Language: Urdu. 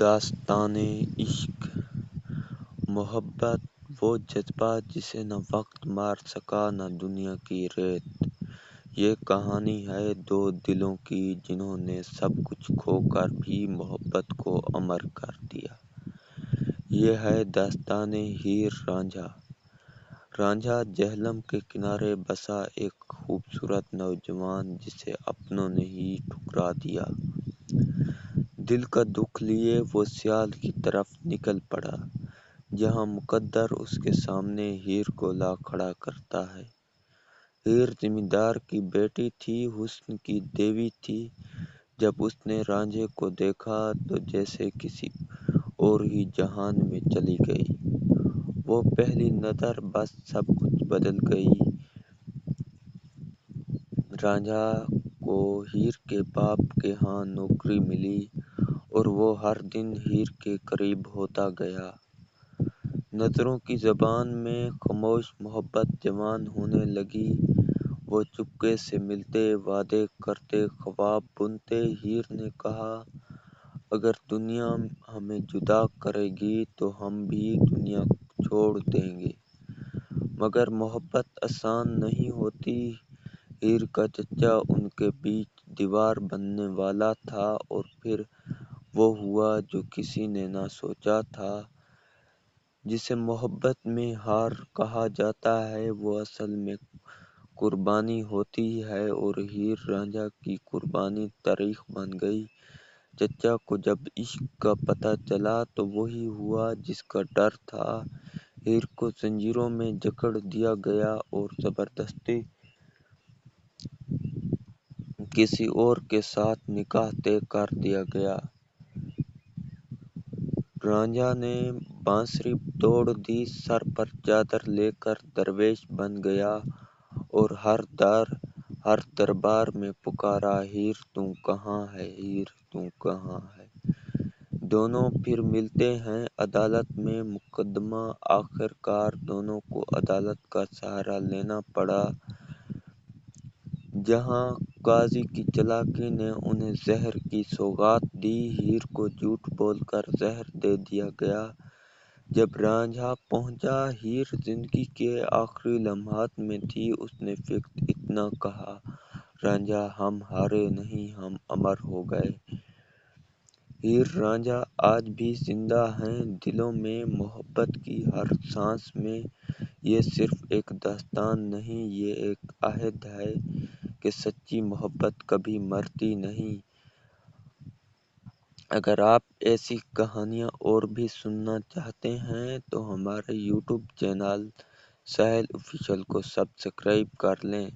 داستان عشق، محبت وہ جذبہ جسے نہ وقت مار سکا نہ دنیا کی ریت۔ یہ کہانی ہے دو دلوں کی جنہوں نے سب کچھ کھو کر بھی محبت کو امر کر دیا۔ یہ ہے داستان ہیر رانجھا۔ رانجھا جہلم کے کنارے بسا ایک خوبصورت نوجوان جسے اپنوں نے ہی ٹھکرا دیا۔ دل کا دکھ لیے وہ سیال کی طرف نکل پڑا، جہاں مقدر اس کے سامنے ہیر کو لا کھڑا کرتا ہے۔ ہیر زمیندار کی بیٹی تھی، حسن کی دیوی تھی۔ جب اس نے رانجھے کو دیکھا تو جیسے کسی اور ہی جہان میں چلی گئی۔ وہ پہلی نظر بس سب کچھ بدل گئی۔ رانجھا کو ہیر کے باپ کے ہاں نوکری ملی اور وہ ہر دن ہیر کے قریب ہوتا گیا۔ نظروں کی زبان میں خاموش محبت جوان ہونے لگی۔ وہ چپکے سے ملتے، وعدے کرتے، خواب بنتے۔ ہیر نے کہا، اگر دنیا ہمیں جدا کرے گی تو ہم بھی دنیا چھوڑ دیں گے، مگر محبت آسان نہیں ہوتی۔ ہیر کا چچا ان کے بیچ دیوار بننے والا تھا اور پھر وہ ہوا جو کسی نے نہ سوچا تھا۔ جسے محبت میں ہار کہا جاتا ہے وہ اصل میں قربانی ہوتی ہے، اور ہیر رانجھا کی قربانی تاریخ بن گئی۔ چچا کو جب عشق کا پتہ چلا تو وہی ہوا جس کا ڈر تھا۔ ہیر کو زنجیروں میں جکڑ دیا گیا اور زبردستی کسی اور کے ساتھ نکاح طے کر دیا گیا۔ رانجھا نے بانسری توڑ دی، سر پر چادر لے کر درویش بن گیا اور ہر دربار میں پکارا، ہیر تو کہاں ہے، ہیر تو کہاں ہے۔ دونوں پھر ملتے ہیں عدالت میں۔ مقدمہ آخر کار دونوں کو عدالت کا سہارا لینا پڑا، جہاں قاضی کی چالاکی نے انہیں زہر کی سوغات دی۔ ہیر کو جھوٹ بول کر زہر دے دیا گیا۔ جب رانجھا پہنچا، ہیر زندگی کے آخری لمحات میں تھی۔ اس نے فقط اتنا کہا، رانجھا ہم ہارے نہیں، ہم امر ہو گئے۔ ہیر رانجھا آج بھی زندہ ہیں، دلوں میں، محبت کی ہر سانس میں۔ یہ صرف ایک داستان نہیں، یہ ایک عہد ہے کہ سچی محبت کبھی مرتی نہیں۔ اگر آپ ایسی کہانیاں اور بھی سننا چاہتے ہیں تو ہمارے یوٹیوب چینل ساحل آفیشل کو سبسکرائب کر لیں۔